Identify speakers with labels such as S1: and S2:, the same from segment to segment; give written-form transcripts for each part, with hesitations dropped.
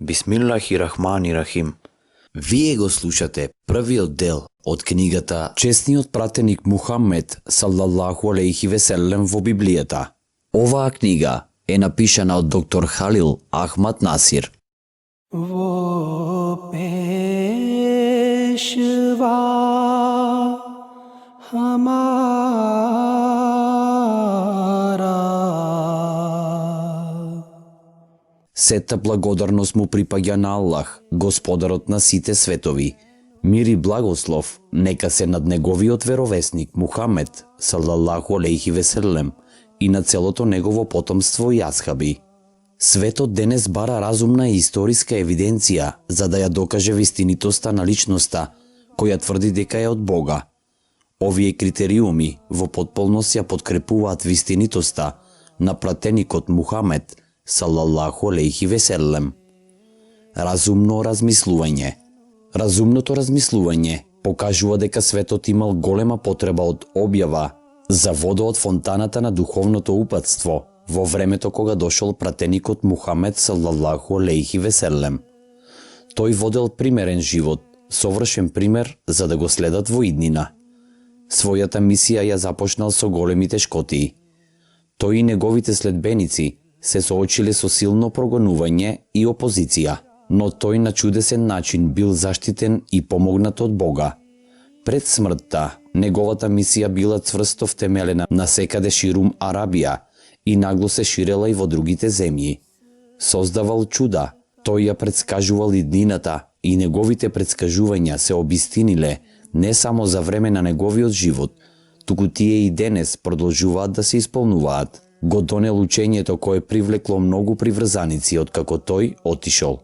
S1: Бисмиллахи-рахмани-рахим. Вие го слушате првиот дел од книгата Чесниот пратеник Мухамед салаллаху алейхи веселем во Библијата. Оваа книга е напишана од доктор Халил Ахмад Насир.
S2: वो पेशवा हमारा।
S1: Сета благодарност му припаѓа на Аллах, Господарот на сите светови. Мир и благослов нека се над неговиот веровесник Мухамед салаллаху алейхи веселем и на целото негово потомство и асхаби. Светот денес бара разумна и историска евиденција за да ја докаже вистинитоста на личноста која тврди дека е од Бога. Овие критериуми во потполност ја подкрепуваат вистинитоста на пратеникот Мухамед салаллаху алейхи веселем. Разумно размислување. Разумното размислување покажува дека светот имал голема потреба од објава за вода од фонтаната на духовното упатство во времето кога дошол пратеникот Мухамед салаллаху алейхи веселем. Тој водел примерен живот, совршен пример за да го следат во иднина. Својата мисија ја започнал со големи тешкотии. Тој и неговите следбеници се соочиле со силно прогонување и опозиција, но тој на чудесен начин бил заштитен и помогнат од Бога. Пред смртта, неговата мисија била цврсто втемелена на секаде ширум Арабија и нагло се ширела и во другите земји. Создавал чуда, тој ја предскажувал иднината и неговите предскажувања се обистиниле не само за време на неговиот живот, туку тие и денес продолжуваат да се исполнуваат. Го донел учењето кое привлекло многу приврзаници откако тој отишол.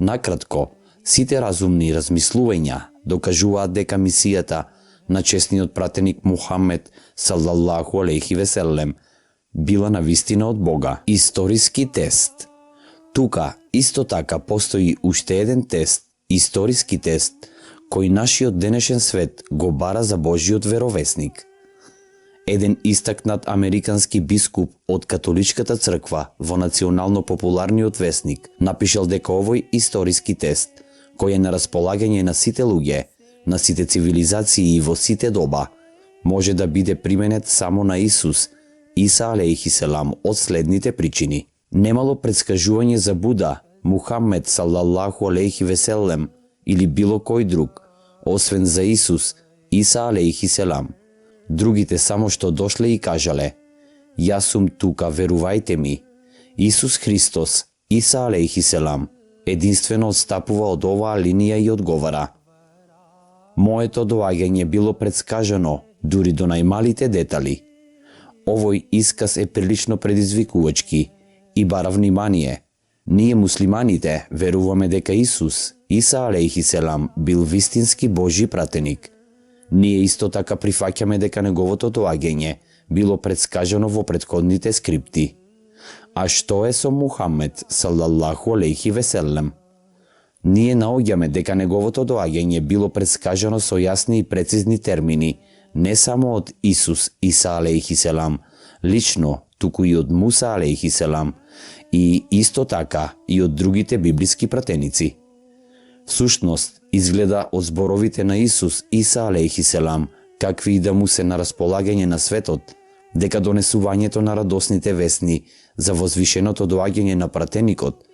S1: Накратко, сите разумни размислувања докажуваат дека мисијата на чесниот пратеник Мухамед салаллаху алейхи веселем била навистина од Бога. Историски тест. Тука исто така постои уште еден тест, историски тест, кој нашиот денешен свет го бара за Божиот веровесник. Еден истакнат американски бискуп од католичката црква во национално популарниот весник напишал дека овој историски тест, кој е на располагање на сите луѓе, на сите цивилизации и во сите доба, може да биде применет само на Исус, Иса алейхи селам, од следните причини. Немало предскажување за Буда, Мухамед салаллаху алейхи веселем или било кој друг, освен за Исус, Иса алейхи селам. Другите само што дошле и кажале: јас сум тука, верувајте ми. Исус Христос, Иса алейхи селам, единствено отстапува од оваа линија и одговара: моето доаѓање било предскажано дури до најмалите детали. Овој исказ е прилично предизвикувачки и бара внимание. Ние муслиманите веруваме дека Исус, Иса алейхи селам, бил вистински Божи пратеник. Ние исто така прифаќаме дека неговото доаѓање било предскажано во претходните скрипти. А што е со Мухамед салаллаху алейхи веселем? Ние наоѓаме дека неговото доаѓање било предскажано со јасни и прецизни термини, не само од Исус Иса алейхи селам лично, туку и од Муса алейхи селам и исто така и од другите библиски пратеници. Всушност, изгледа од зборовите на Исус Иса алейхи селам, какви и да му се на располагање на светот, дека донесувањето на радосните весни за возвишеното доаѓање на пратеникот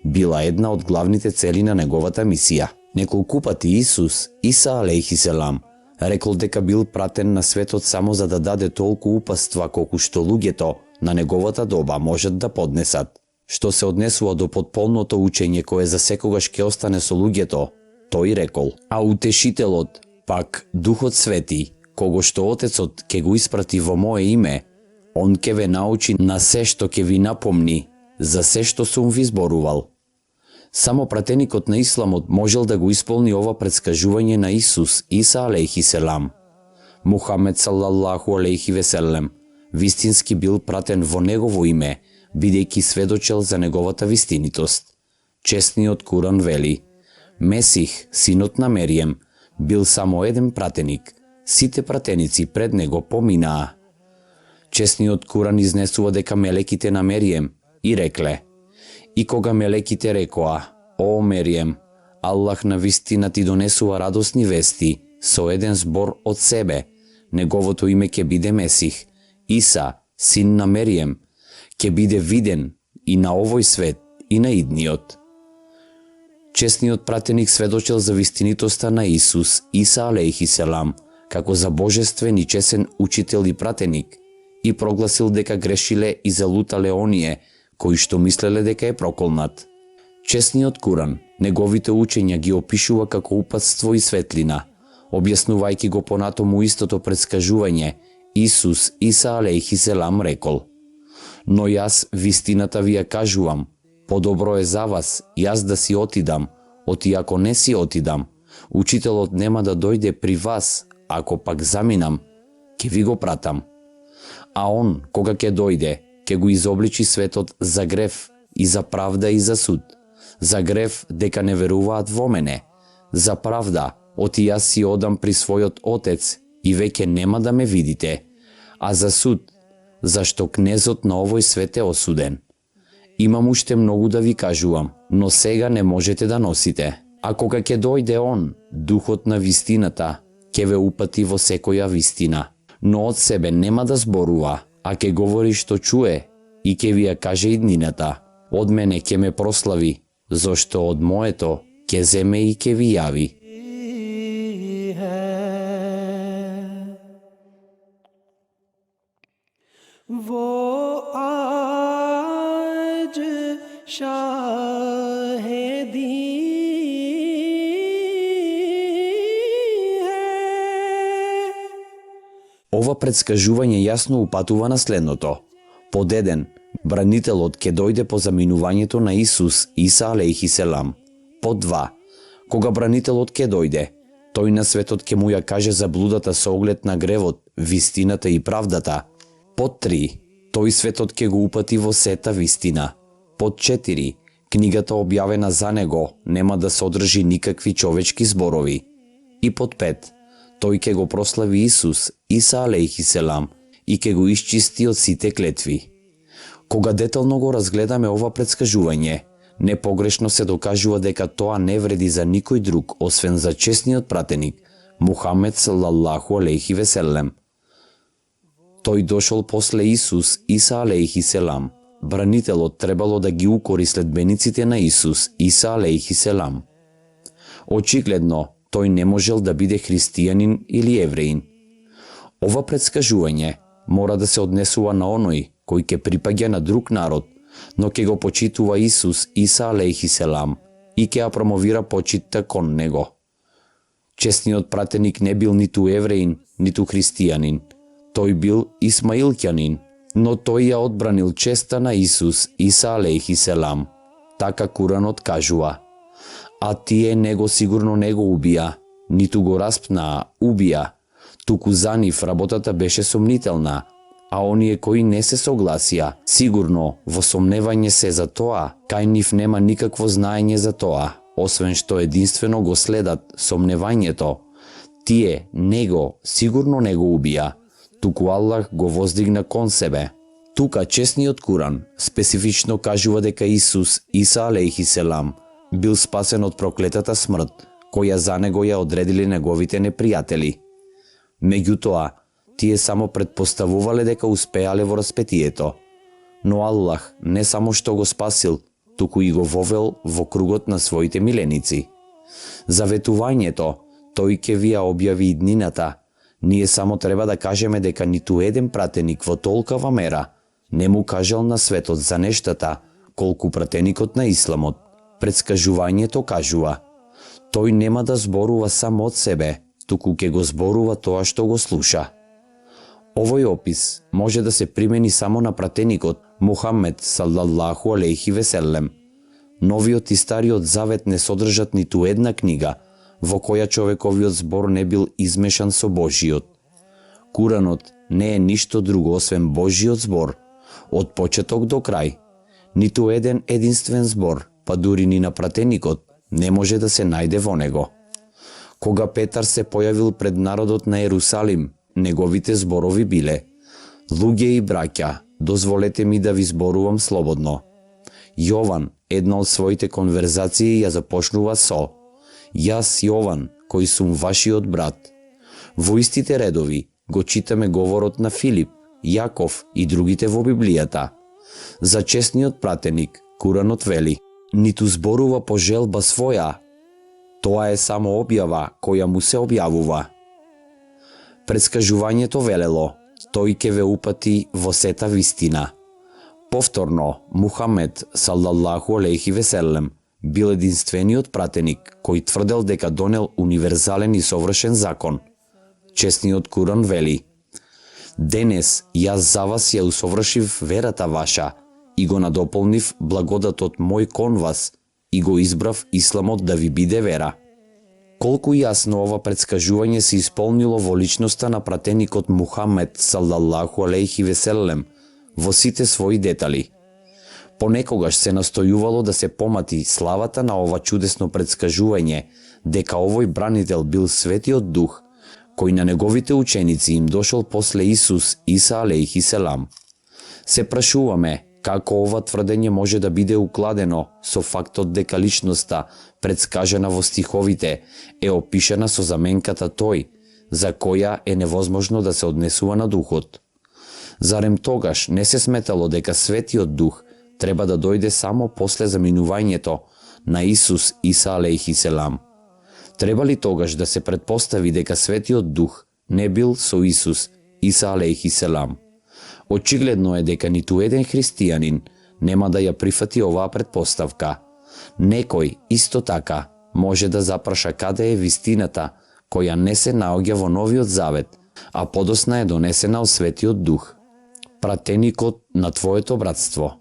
S1: била една од главните цели на неговата мисија. Неколку пати Исус Иса алейхи селам рекол дека бил пратен на светот само за да даде толку упатства колку што луѓето на неговата доба можат да поднесат. Што се однесува до потполното учење кое за секогаш ќе остане со луѓето, тој рекол: а утешителот, пак Духот Свети, кого што Отецот ќе го испрати во мое име, он ќе ве научи на се што ќе ви напомни за се што сум ви зборувал. Само пратеникот на Исламот можел да го исполни ова предскажување на Исус Иса алейхи селам. Мухамед салаллаху алейхи веселем вистински бил пратен во негово име, бидејќи сведочел за неговата вистинитост. Чесниот Куран вели: Месих, синот на Мерием, бил само еден пратеник, сите пратеници пред него поминаа. Чесниот Куран изнесува дека мелеките на Мерием и рекле: И кога мелеките рекоа: О, Мерием, Аллах на вистина ти донесува радосни вести со еден збор од себе. Неговото име ќе биде Месих. Иса, син на Мерием, ќе биде виден и на овој свет и на идниот. Честниот пратеник сведочел за вистинитоста на Исус, Иса алейхи селам, како за божествен и чесен учител и пратеник, и прогласил дека грешиле и залутале оние кои што мислеле дека е проколнат. Честниот Куран, неговите учења ги опишува како упатство и светлина, објаснувајќи го понатаму истото предскажување. Исус, Иса алейхи селам, рекол: Но јас вистината ви ја кажувам, подобро е за вас јас да си отидам, оти ако не си отидам, учителот нема да дојде при вас, ако пак заминам, ќе ви го пратам. А он, кога ќе дојде, ќе го изобличи светот за грев и за правда и за суд. За грев дека не веруваат во мене, за правда оти јас си одам при својот Отец и веќе нема да ме видите, а за суд, зашто кнезот на овој свет е осуден. Имам уште многу да ви кажувам, но сега не можете да носите. А кога ќе дојде он, духот на вистината, ќе ве упати во секоја вистина, но од себе нема да зборува, а ќе говори што чуе и ќе ви ја каже иднината. Од мене ќе ме прослави, зашто од моето ќе земе и ќе ви јави.
S2: वो आज शाहिदी है.
S1: Ова предскажување јасно упатува на следното. Под 1, бранителот ќе дојде по заминувањето на Исус, Иса алейхи селам. Под 2, кога бранителот ќе дојде, тој на светот ќе му ја каже заблудата со оглед на гревот, вистината и правдата. Под 3, тој светот ќе го упати во сета вистина. Под 4, книгата објавена за него нема да содржи никакви човечки зборови. И под 5, тој ќе го прослави Исус, Иса алейхи селам, и ќе го исчисти од сите клетви. Кога детално го разгледаме ова предскажување, непогрешно се докажува дека тоа не вреди за никој друг, освен за честниот пратеник, Мухамед салаллаху алейхи веселем. Тој дошол после Исус, Иса алейхи селам. Бранителот требало да ги укори следбениците на Исус, Иса алейхи селам. Очигледно, тој не можел да биде христијанин или евреин. Ова предскажување мора да се однесува на оној кој ќе припаѓа на друг народ, но ќе го почитува Исус, Иса алейхи селам, и ќе ја промовира почитта кон него. Честниот пратеник не бил ниту евреин, ниту христијанин. Тој бил исмаилќанин, но тој ја одбранил честа на Исус, Иса алейхи селам. Така Куранот кажува: А тие него сигурно не го убија, ниту го распнаа, убија, туку за нив работата беше сомнителна, а оние кои не се согласија, сигурно во сомневање се за тоа, кај нив нема никакво знаење за тоа, освен што единствено го следат сомневањето. Тие него сигурно не го убија, туку Аллах го воздигна кон себе. Тука честниот Куран специфично кажува дека Исус, Иса алейхи селам, бил спасен од проклетата смрт, која за него ја одредили неговите непријатели. Меѓутоа, тие само предпоставувале дека успеале во распетието. Но Аллах не само што го спасил, туку и го вовел во кругот на своите миленици. Заветувањето, тој ќе ви ја објави иднината. Ние само треба да кажеме дека ниту еден пратеник во толкава мера не му кажал на светот за нештата колку пратеникот на Исламот. Предскажувањето кажува: тој нема да зборува само од себе, туку ќе го зборува тоа што го слуша. Овој опис може да се примени само на пратеникот Мухамед салаллаху алейхи веселем. Новиот и Стариот Завет не содржат ниту една книга во која човековиот збор не бил измешан со Божиот. Куранот не е ништо друго освен Божиот збор, од почеток до крај. Ниту еден единствен збор, па дури ни на пратеникот, не може да се најде во него. Кога Петар се појавил пред народот на Ерусалим, неговите зборови биле: Луѓе и браќа, дозволете ми да ви зборувам слободно. Јован, една од своите конверзации ја започнува со: Јас Јован, кој сум вашиот брат. Во истите редови го читаме говорот на Филип, Јаков и другите во Библијата. За честниот пратеник, Куранот вели: ниту зборува по желба своја, тоа е само објава која му се објавува. Предскажувањето велело: тој ќе ве упати во сета вистина. Повторно, Мухамед салаллаху алейхи веселем бил единствениот пратеник кој тврдел дека донел универзален и совршен закон. Честниот Куран вели: денес јас за вас ја усовршив верата ваша и го надополнив благодатот мој кон вас и го избрав исламот да ви биде вера. Колку јасно ова предскажување се исполнило во личноста на пратеникот Мухамед салаллаху алейхи веселем во сите своји детали. Понекогаш се настојувало да се помати славата на ова чудесно предскажување дека овој бранител бил Светиот Дух, кој на неговите ученици им дошол после Исус Иса алейхи селам. Се прашуваме како ова тврдење може да биде укладено со фактот дека личноста, предскажана во стиховите, е опишана со заменката тој, за која е невозможно да се однесува на Духот. Зарем тогаш не се сметало дека Светиот Дух треба да дојде само после заминувањето на Исус Иса алейхи селам? Треба ли тогаш да се предпостави дека Светиот Дух не бил со Исус Иса алейхи селам? Очигледно е дека ниту еден христијанин нема да ја прифати оваа предпоставка. Некој исто така може да запраша каде е вистината која не се наоѓа во Новиот Завет, а подосна е донесена од Светиот Дух. Пратеникот на твоето братство.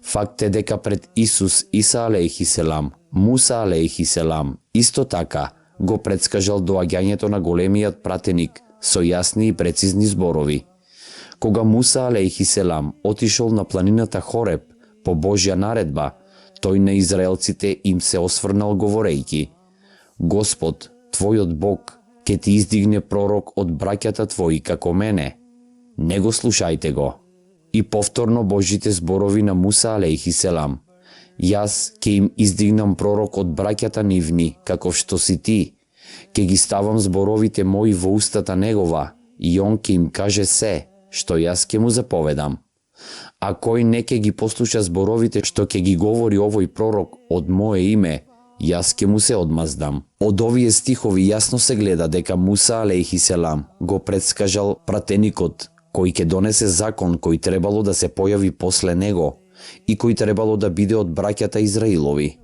S1: Факт е дека пред Исус Иса алейхи селам, Муса алейхи селам, исто така го предскажал доаѓањето на големиот пратеник со јасни и прецизни зборови. Кога Муса алейхи селам отишол на планината Хореб по Божја наредба, тој на израелците им се осврнал говорејќи: Господ, твојот Бог, ќе ти издигне пророк од браќата твои како мене. Не го слушајте го. И повторно Божите зборови на Муса алейхи селам: Јас ќе им издигнам пророк од браќата нивни, каков што си ти. Ќе ги ставам зборовите мои во устата негова, и он ќе им каже се, што јас ќе му заповедам. А кој не ќе ги послуша зборовите што ќе ги говори овој пророк од мое име, јас ќе му се одмаздам. Од овие стихови јасно се гледа дека Муса алейхи селам го предскажал пратеникот кој ќе донесе закон кој требало да се појави после него и кој требало да биде од браќата Израилови.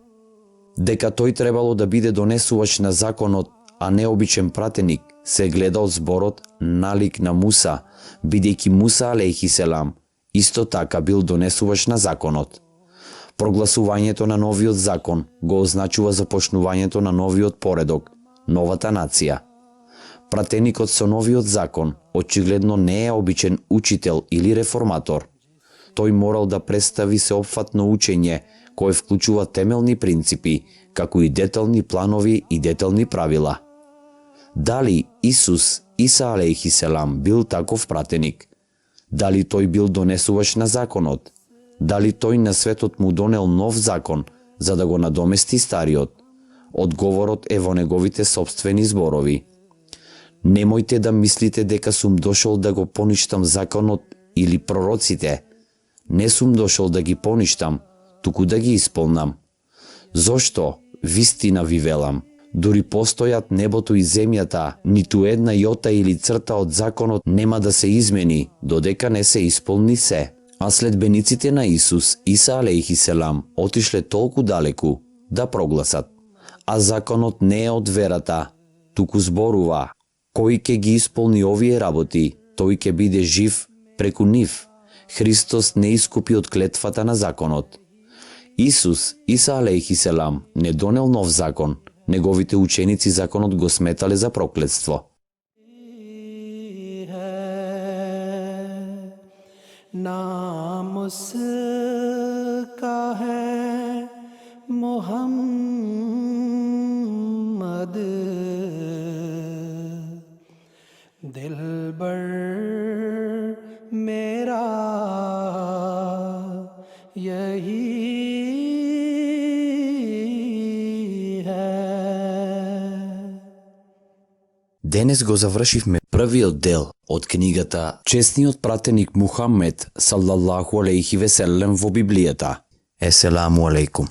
S1: Дека тој требало да биде донесувач на законот, а не обичен пратеник, се гледа од зборот налик на Муса, бидејќи Муса алейхи селам исто така бил донесувач на законот. Прогласувањето на новиот закон го означува започнувањето на новиот поредок, новата нација. Пратеникот со новиот закон очигледно не е обичен учител или реформатор. Тој морал да представи сеопфатно учење кое вклучува темелни принципи, како и детални планови и детални правила. Дали Исус Иса алейхи селам бил таков пратеник? Дали тој бил донесувач на законот? Дали тој на светот му донел нов закон за да го надомести стариот? Одговорот е во неговите собствени зборови. Немојте да мислите дека сум дошол да го поништам законот или пророците. Не сум дошол да ги поништам, туку да ги исполнам. Зошто? Вистина ви велам. Дури постојат небото и земјата, ниту една јота или црта од законот нема да се измени, додека не се исполни се. А следбениците на Исус Иса алейхи селам отишле толку далеку да прогласат: а законот не е од верата, туку зборува: кој ќе ги исполни овие работи, тој ќе биде жив преку нив. Христос не искупи од клетвата на законот. Исус Иса алейхи селам не донел нов закон, неговите ученици законот го сметале за проклетство.
S2: नाम उसका है मोहम्मद, दिलबर मेरा यही
S1: Денес го завршивме првиот дел од книгата Честниот пратеник Мухамед салалаху алейхи веселем во Библијата. Еселаму алейкум.